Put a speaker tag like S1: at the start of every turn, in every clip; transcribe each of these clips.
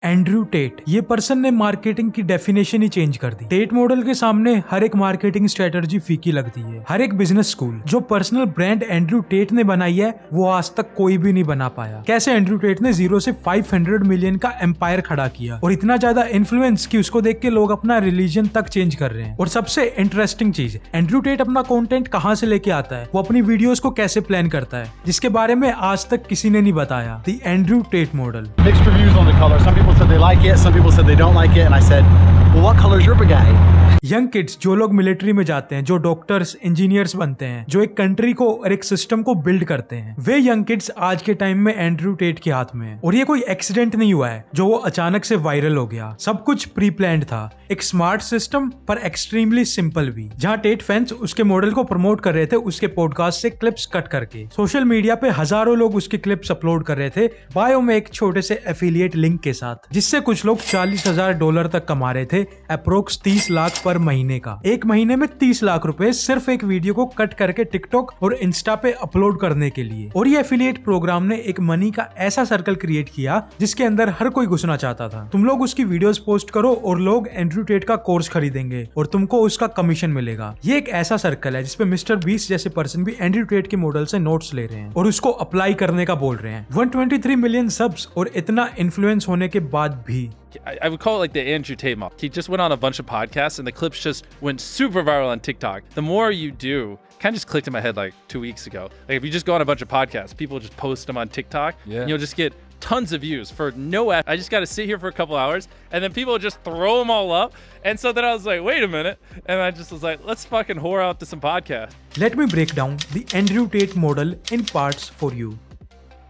S1: Andrew Tate, ये person ने marketing की डेफिनेशन ही चेंज कर दी। टेट मॉडल के सामने हर एक मार्केटिंग स्ट्रेटजी फीकी लगती है। हर एक बिजनेस स्कूल जो पर्सनल ब्रांड एंड्रयू टेट ने बनाई है वो आज तक कोई भी नहीं बना पाया। कैसे एंड्रयू टेट ने 0 से 500 मिलियन का एम्पायर खड़ा किया और इतना ज्यादा इन्फ्लुएंस कि उसको देख के लोग अपना रिलीजन तक चेंज कर रहे हैं। और सबसे इंटरेस्टिंग चीज, एंड्रयू टेट अपना कंटेंट कहां से लेके आता है, वो अपनी वीडियोस को कैसे प्लान करता है, जिसके बारे में आज तक किसी ने नहीं बताया। The Andrew Tate model.
S2: Mixed reviews on the color. Some people said they like it, some people said they don't like it, and I said, well, what color is your Bugatti?
S1: Young kids जो लोग military में जाते हैं, जो doctors engineers बनते हैं, जो एक कंट्री को और एक सिस्टम को बिल्ड करते हैं, वे यंग किड्स आज के टाइम में एंड्रयू टेट के हाथ में है। और ये कोई एक्सीडेंट नहीं हुआ है जो वो अचानक से वायरल हो गया। सब कुछ प्री प्लान्ड था, एक स्मार्ट सिस्टम पर एक्सट्रीमली सिंपल भी। जहां टेट फैंस उसके मॉडल को प्रमोट कर रहे थे उसके पॉडकास्ट से क्लिप्स कट करके। सोशल मीडिया पे हजारों लोग उसके क्लिप्स अपलोड कर रहे थे बायो में एक छोटे से एफिलिएट लिंक के साथ, जिससे कुछ लोग $40,000 तक कमा रहे थे, अप्रोक्स 30 लाख पर महीने का। एक महीने में 30 लाख रुपए सिर्फ एक वीडियो को कट करके टिकटॉक और इंस्टा पे अपलोड करने के लिए। और ये एफिलिएट प्रोग्राम ने एक मनी का ऐसा सर्कल क्रिएट किया जिसके अंदर हर कोई घुसना चाहता था। तुम लोग उसकी वीडियोस पोस्ट करो और लोग एंड्रयू टेट का कोर्स खरीदेंगे और तुमको उसका कमीशन मिलेगा। ये एक ऐसा सर्कल है जिसपे मिस्टर बीस्ट जैसे पर्सन भी एंड्रयू टेट के मॉडल से नोट्स ले रहे हैं और उसको अप्लाई करने का बोल रहे हैं। 123 मिलियन सब्स और इतना इन्फ्लुएंस होने के बाद भी
S3: I would call it like the Andrew Tate model. He just went on a bunch of podcasts and the clips just went super viral on TikTok. The more you do, kind of just clicked in my head like 2 weeks ago. Like if you just go on a bunch of podcasts, people just post them on TikTok, and you'll just get tons of views for no ad. I just got to sit here for a couple hours and then people just throw them all up. And so then I was like, wait a minute. And I just was like, let's fucking whore out to some podcasts.
S1: Let me break down the Andrew Tate model in parts for you.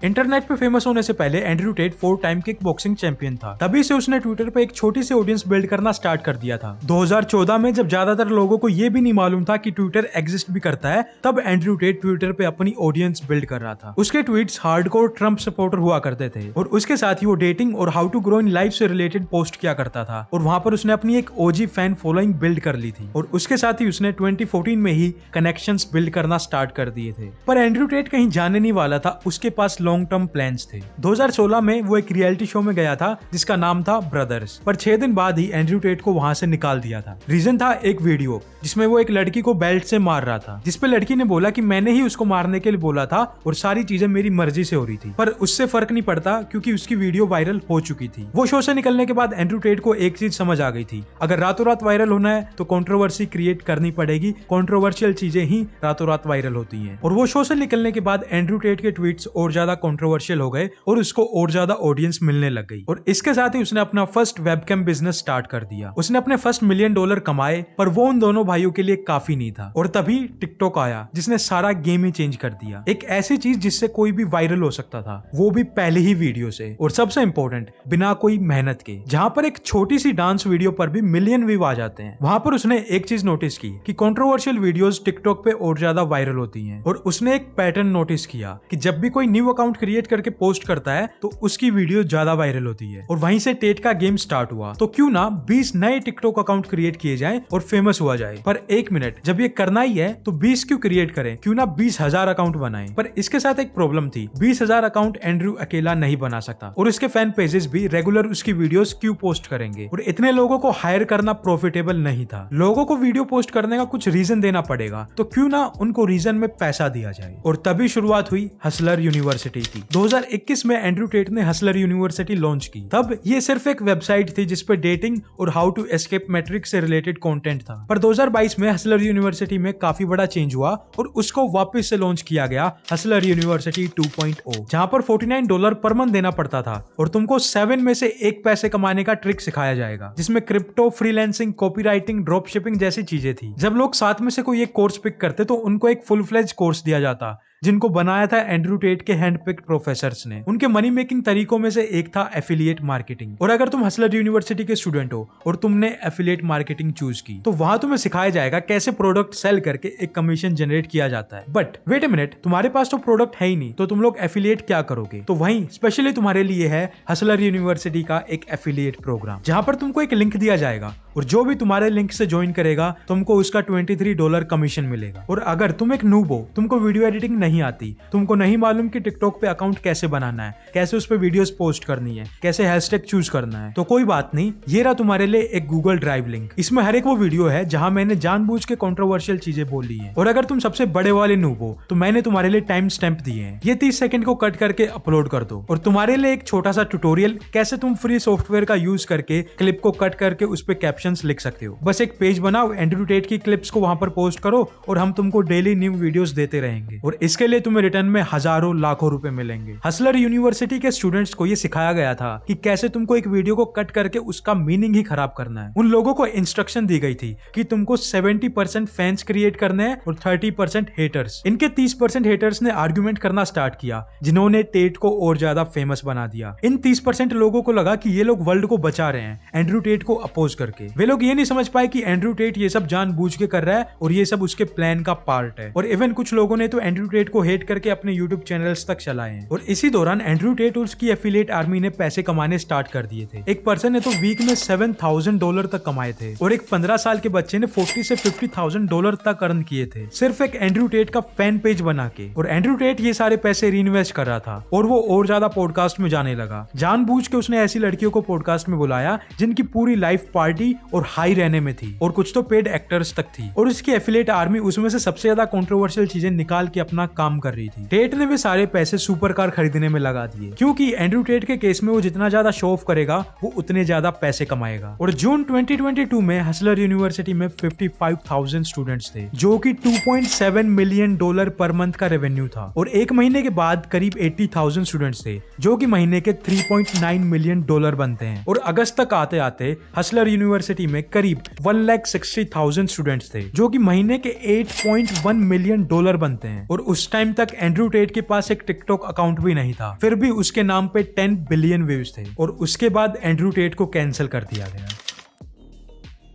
S1: Internet पे famous होने से पहले Andrew Tate 4 time kick boxing champion था। तभी से उसने Twitter पे एक छोटी सी ऑडियंस बिल्ड करना स्टार्ट कर दिया था। 2014 में जब ज्यादातर लोगों को ये भी नहीं मालूम था कि ट्विटर एग्जिस्ट भी करता है, तब एंड्रयू टेट ट्विटर पे अपनी ऑडियंस बिल्ड कर रहा था। उसके ट्वीट्स हार्डकोर ट्रम्प सपोर्टर हुआ करते थे और उसके साथ ही वो डेटिंग और how to grow in life से रिलेटेड पोस्ट किया करता था। और वहां पर उसने अपनी एक ओजी फैन फॉलोइंग बिल्ड कर ली थी और उसके साथ ही उसने 2014 में ही कनेक्शंस बिल्ड करना स्टार्ट कर दिए थे। पर एंड्रयू टेट कहीं जाने नहीं वाला था, उसके पास लॉन्ग टर्म प्लान्स थे। 2016 में वो एक रियलिटी शो में गया था जिसका नाम था ब्रदर्स, पर 6 दिन बाद ही एंड्रयू टेट को वहां से निकाल दिया था। रीजन था एक वीडियो जिसमें वो एक लड़की को बेल्ट से मार रहा था, जिसपे लड़की ने बोला कि मैंने ही उसको मारने के लिए बोला था और सारी चीजें मेरी मर्जी से हो रही थी। पर उससे फर्क नहीं पड़ता क्योंकि उसकी वीडियो वायरल हो चुकी थी। वो शो से निकलने के बाद एंड्रयू टेट को एक चीज समझ आ गई थी, अगर रातों रात वायरल होना है तो कंट्रोवर्सी क्रिएट करनी पड़ेगी। कंट्रोवर्शियल चीजें ही रातों रात वायरल होती हैं। और वो शो से निकलने के बाद एंड्रयू टेट के ट्वीट्स और ज्यादा कंट्रोवर्शियल हो गए और उसको और ज्यादा ऑडियंस मिलने लग गई। और इसके साथ ही उसने अपना फर्स्ट वेबकैम बिजनेस स्टार्ट कर दिया। उसने अपने फर्स्ट $1 मिलियन कमाए, पर वो उन दोनों भाइयों के लिए काफी नहीं था। और तभी टिकटॉक आया जिसने सारा गेम ही चेंज कर दिया। एक ऐसी चीज जिससे कोई भी वायरल हो सकता था, वो भी पहले ही वीडियो से, और सबसे इंपॉर्टेंट बिना कोई मेहनत के। जहां पर एक छोटी सी डांस वीडियो पर भी मिलियन व्यू आ जाते हैं, वहां पर उसने एक चीज नोटिस की कि कंट्रोवर्शियल वीडियोस टिकटॉक पे और ज्यादा वायरल होती हैं। और उसने एक पैटर्न नोटिस किया कि जब भी कोई न्यू अकाउंट क्रिएट करके पोस्ट करता है तो उसकी वीडियो ज्यादा वायरल होती है। और वहीं से टेट का गेम स्टार्ट हुआ। तो क्यों ना 20 नए टिकटॉक अकाउंट क्रिएट किए जाएं और फेमस हुआ जाए। पर एक मिनट, जब ये करना ही है तो 20 क्यों क्रिएट करें, क्यों ना 20,000 अकाउंट बनाएं। पर इसके साथ एक प्रॉब्लम थी, 20,000 अकाउंट एंड्रयू अकेला नहीं बना सकता और उसके फैन पेजेस भी रेगुलर उसकी वीडियोस क्यों पोस्ट करेंगे। और इतने लोगों को हायर करना प्रॉफिटेबल नहीं था। लोगों को वीडियो पोस्ट करने का कुछ रीजन देना पड़ेगा, तो क्यों ना उनको रीजन में पैसा दिया जाए। और तभी शुरुआत हुई हसलर यूनिवर्सिटी की। 2021 में एंड्रयू टेट ने हसलर यूनिवर्सिटी लॉन्च की। तब ये सिर्फ एक वेबसाइट थी जिसपे डेटिंग और हाउ टू एस्केप मैट्रिक्स से रिलेटेड कंटेंट था। पर 2022 में हसलर यूनिवर्सिटी में काफी बड़ा चेंज हुआ और उसको वापस से लॉन्च किया गया हसलर यूनिवर्सिटी 2.0, जहां पर $49 पर मंथ देना पड़ता था और तुमको 7 में से 1 पैसे कमाने का ट्रिक सिखाया जाएगा, जिसमें crypto, freelancing, copywriting, drop shipping जैसी चीजें थी। जब लोग साथ में से कोई एक कोर्स पिक करते तो उनको एक फुल फ्लेज कोर्स दिया जाता, जिनको बनाया था एंड्रयू टेट के हैंडपिक्ड प्रोफेसर्स ने। उनके मनी मेकिंग तरीकों में से एक था एफिलिएट मार्केटिंग। और अगर तुम हसलर यूनिवर्सिटी के स्टूडेंट हो और तुमने एफिलिएट मार्केटिंग चूज की, तो वहां तुम्हें सिखाया जाएगा कैसे प्रोडक्ट सेल करके एक कमीशन जनरेट किया जाता है। बट वेट अ मिनट, तुम्हारे पास तो प्रोडक्ट है ही नहीं, तो तुम लोग एफिलिएट क्या करोगे? तो वहीं स्पेशली तुम्हारे लिए है हसलर यूनिवर्सिटी का एक एफिलिएट प्रोग्राम, जहां पर तुमको एक लिंक दिया जाएगा और जो भी तुम्हारे लिंक से ज्वाइन करेगा तुमको उसका $23 कमीशन मिलेगा। और अगर तुम एक नूब हो, तुमको वीडियो एडिटिंग नहीं आती, तुमको नहीं मालूम कि टिकटॉक पे अकाउंट कैसे बनाना है, कैसे उस पे वीडियोस पोस्ट करनी है, कैसे हैशटैग चूज करना है, तो कोई बात नहीं, ये रहा तुम्हारे लिए एक गूगल ड्राइव लिंक। इसमें हर एक वो वीडियो है जहां मैंने जानबूझ के कंट्रोवर्शियल चीजें बोली है। और अगर तुम सबसे बड़े वाले नूब हो तो मैंने तुम्हारे लिए टाइम स्टैंप दिए हैं, ये 30 सेकंड को कट करके अपलोड कर दो। और तुम्हारे लिए एक छोटा सा ट्यूटोरियल कैसे तुम फ्री सॉफ्टवेयर का यूज करके क्लिप को कट करके उस पे कैप्शंस लिख सकते हो। बस एक पेज बनाओ, एंड्रयू टेट की क्लिप्स को वहां पर पोस्ट करो और हम तुमको डेली न्यू वीडियोस देते रहेंगे। और इसके लिए तुम्हें रिटर्न में हजारों लाखों रुपए मिलेंगे। हसलर यूनिवर्सिटी के स्टूडेंट्स को ये सिखाया गया था कि कैसे तुमको एक वीडियो को कट करके उसका मीनिंग ही खराब करना है। उन लोगों को इंस्ट्रक्शन दी गई थी कि तुमको 70% फैंस क्रिएट करने हैं और 30% हेटर्स। इनके 30% हेटर्स ने आर्ग्यूमेंट करना स्टार्ट किया, जिन्होंने टेट को और ज्यादा फेमस बना दिया। इन 30% लोगों को लगा कि ये लोग वर्ल्ड को बचा रहे हैं एंड्रयू टेट को अपोज करके। वे लोग ये नहीं समझ पाए कि एंड्रयू टेट ये सब जानबूझ के कर रहा है और ये सब उसके प्लान का पार्ट है। और इवन कुछ लोगों ने तो एंड्रयू टेट को हेट करके अपने यूट्यूब चैनल्स तक चलाए हैं। और इसी दौरान एंड्रयू टेट और उसकी एफिलिएट आर्मी ने पैसे कमाने स्टार्ट कर दिए थे। एक पर्सन ने तो वीक में $7,000 तक कमाए थे और एक 15 साल के बच्चे ने $40,000 से $50,000 तक अर्न किए थे, सिर्फ एक एंड्रयू टेट का फैन पेज बना के। और एंड्रयू टेट ये सारे पैसे रीइन्वेस्ट कर रहा था और वो और ज्यादा पॉडकास्ट में जाने लगा। जानबूझ के उसने ऐसी लड़कियों को पॉडकास्ट में बुलाया जिनकी पूरी लाइफ पार्टी और हाई रहने में थी और कुछ तो पेड एक्टर्स तक थी। और उसकी एफिलिएट आर्मी उसमें से सबसे ज्यादा कंट्रोवर्शियल चीजें निकाल के अपना काम कर रही थी। टेट ने भी सारे पैसे सुपर कार खरीदने में लगा दिए, क्योंकि एंड्रयू टेट के केस में वो जितना ज्यादा शो ऑफ करेगा वो उतने ज्यादा पैसे कमाएगा। और जून 2022 में हसलर यूनिवर्सिटी में 55,000 स्टूडेंट्स थे, जो कि $2.7 मिलियन पर मंथ का रेवेन्यू था। और एक महीने के बाद करीब 80,000 स्टूडेंट्स थे, जो कि महीने के $3.9 मिलियन बनते हैं। और अगस्त तक आते आते हसलर यूनिवर्सिटी में करीब 1,60,000 स्टूडेंट्स थे, जो कि महीने के $8.1 मिलियन बनते हैं। और उस टाइम तक एंड्रयू टेट के पास एक टिकटॉक अकाउंट भी नहीं था, फिर भी उसके नाम पे 10 बिलियन व्यूज थे। और उसके बाद एंड्रयू टेट को कैंसिल कर दिया गया।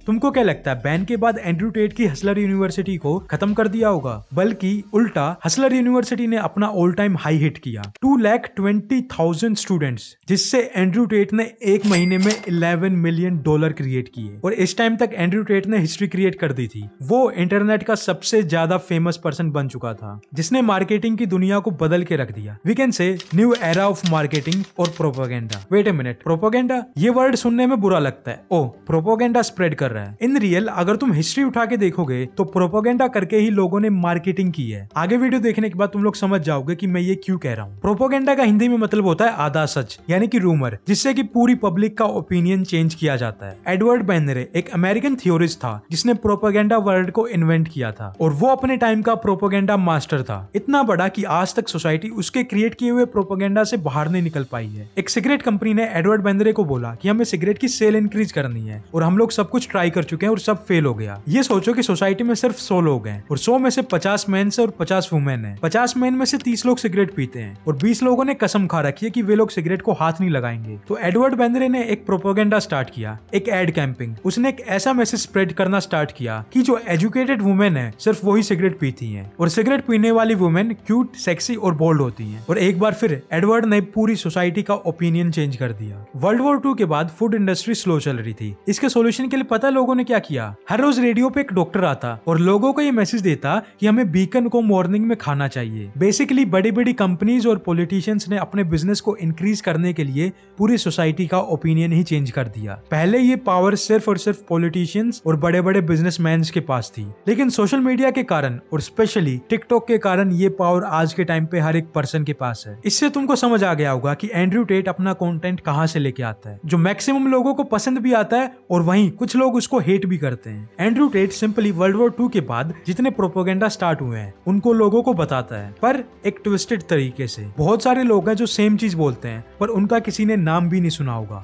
S1: तुमको क्या लगता है, बैन के बाद एंड्रयू टेट की हसलर यूनिवर्सिटी को खत्म कर दिया होगा? बल्कि उल्टा हसलर यूनिवर्सिटी ने अपना ऑल टाइम हाई हिट किया, 2,20,000 स्टूडेंट्स, जिससे एंड्रयू टेट ने एक महीने में $11 मिलियन क्रिएट किए। और इस टाइम तक एंड्रयू टेट ने हिस्ट्री क्रिएट कर दी थी। वो इंटरनेट का सबसे ज्यादा फेमस पर्सन बन चुका था, जिसने मार्केटिंग की दुनिया को बदल के रख दिया। We can say new era of marketing और propaganda. Wait a minute, propaganda, ये वर्ड सुनने में बुरा लगता है। ओ, प्रोपेगेंडा स्प्रेड कर रहा है। इन रियल अगर तुम हिस्ट्री उठा के देखोगे तो प्रोपेगेंडा करके ही लोगों ने मार्केटिंग की है। आगे वीडियो देखने के बाद तुम लोग समझ जाओगे कि मैं ये क्यों कह रहा हूँ। प्रोपेगेंडा का हिंदी में मतलब होता है आधा सच, यानी कि रूमर, जिससे कि पूरी पब्लिक का ओपिनियन चेंज किया जाता है। एडवर्ड बेनरे एक अमेरिकन थियोरिस्ट था जिसने प्रोपेगेंडा वर्ड को इन्वेंट किया था और वो अपने टाइम का प्रोपेगेंडा मास्टर था, इतना बड़ा कि आज तक सोसाइटी उसके क्रिएट किए हुए प्रोपेगेंडा से बाहर नहीं निकल पाई है। एक सिगरेट कंपनी ने एडवर्ड बेनरे को बोला कि हमें सिगरेट की सेल इंक्रीज करनी है और हम लोग सब कुछ ट्राई कर चुके हैं और सब फेल हो गया। ये सोचो कि सोसाइटी में सिर्फ 100 लोग हैं और 100 में से 50 मेंस और 50 वुमेन हैं। 50 मेन में से 30 लोग सिगरेट पीते हैं और 20 लोगों ने कसम खा रखी है कि वे लोग सिगरेट को हाथ नहीं लगाएंगे। तो एडवर्ड बेनरे ने एक प्रोपेगेंडा स्टार्ट किया, एक एड कैंपिंग। उसने एक ऐसा मैसेज स्प्रेड करना स्टार्ट किया कि जो एजुकेटेड वुमेन है सिर्फ वही सिगरेट पीती हैं और सिगरेट पीने वाली वुमेन क्यूट, सेक्सी और बोल्ड होती हैं। और एक बार फिर एडवर्ड ने पूरी सोसाइटी का ओपिनियन चेंज कर दिया। वर्ल्ड वॉर 2 के बाद फूड इंडस्ट्री स्लो चल रही थी। इसके सोल्यूशन के लिए पता लोगों ने क्या किया? हर रोज रेडियो पे एक डॉक्टर आता और लोगों को ये मैसेज देता कि हमें बीकन को मॉर्निंग में खाना चाहिए। बेसिकली बड़ी बड़ी कंपनीज और पॉलिटिशियंस ने अपने बिजनेस को इंक्रीज करने के लिए पूरी सोसाइटी का ओपिनियन ही चेंज कर दिया। पहले ये पावर सिर्फ और सिर्फ पॉलिटिशियंस और बड़े बड़े बिजनेसमैन के पास थी, लेकिन सोशल मीडिया के कारण और स्पेशली टिकटॉक के कारण ये पावर आज के टाइम पे हर एक पर्सन के पास है। इससे तुमको समझ आ गया होगा कि एंड्रयू टेट अपना कंटेंट कहां से लेके आता है, जो मैक्सिमम लोगों को पसंद भी आता है और वहीं कुछ लोग उसको हेट भी करते हैं। Andrew Tate simply world war 2 के बाद जितने प्रोपेगेंडा स्टार्ट हुए हैं उनको लोगों को बताता है, पर एक ट्विस्टेड तरीके से। बहुत सारे लोग हैं जो सेम चीज बोलते हैं पर उनका किसी ने नाम भी नहीं सुना होगा।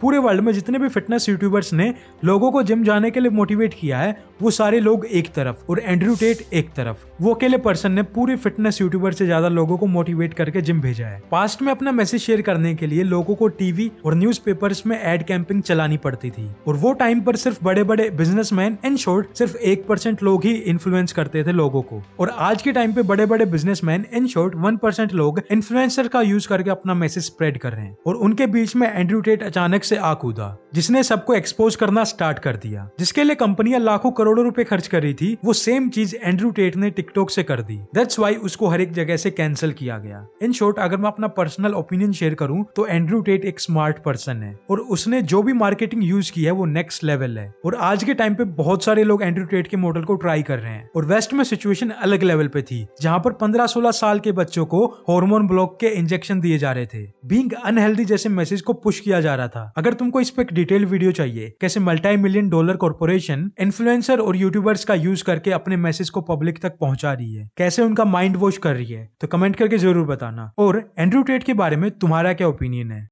S1: पूरे वर्ल्ड में जितने भी फिटनेस यूट्यूबर्स ने लोगों को जिम जाने के लिए मोटिवेट किया है वो सारे लोग एक तरफ और एंड्रयू टेट एक तरफ। वो अकेले पर्सन ने पूरे फिटनेस यूट्यूबर से ज्यादा लोगों को मोटिवेट करके जिम भेजा है। पास्ट में अपना मैसेज शेयर करने के लिए लोगों को टीवी और न्यूज़पेपर्स में एड कैंपिंग चलानी पड़ती थी और वो टाइम पर सिर्फ बड़े बड़े बिजनेसमैन, इन शॉर्ट सिर्फ 1% लोग ही इन्फ्लुएंस करते थे लोगों को। और आज के टाइम पे बड़े बड़े बिजनेसमैन, इन शॉर्ट 1% लोग इन्फ्लुएंसर का यूज करके अपना मैसेज स्प्रेड कर रहे हैं। और उनके बीच में एंड्रयू टेट अचानक से आ कूदा, जिसने सबको एक्सपोज करना स्टार्ट कर दिया। जिसके लिए कंपनियां लाखों करोड़ों रुपए खर्च कर रही थी, वो सेम चीज एंड्रयू टेट ने टिकटॉक से कर दी। दैट्स वाई उसको हर एक जगह से कैंसिल किया गया। इन शॉर्ट, अगर मैं अपना पर्सनल ओपिनियन शेयर करूं तो एंड्रयू टेट एक स्मार्ट पर्सन है और उसने जो भी मार्केटिंग यूज की है वो नेक्स्ट लेवल है। और आज के टाइम पे बहुत सारे लोग एंड्रयू टेट के मॉडल को ट्राई कर रहे हैं। और वेस्ट में सिचुएशन अलग लेवल पे थी, जहां पर 15-16 साल के बच्चों को हार्मोन ब्लॉक के इंजेक्शन दिए जा रहे थे, बीइंग अनहेल्दी जैसे मैसेज को पुश किया जा रहा था। अगर तुमको इस पे एक डिटेल वीडियो चाहिए, कैसे $multi-million कॉर्पोरेशन इन्फ्लुएंसर और यूट्यूबर्स का यूज करके अपने मैसेज को पब्लिक तक पहुंचा रही है, कैसे उनका माइंड वॉश कर रही है, तो कमेंट करके जरूर बताना। और एंड्रयू टेट के बारे में तुम्हारा क्या ओपिनियन है।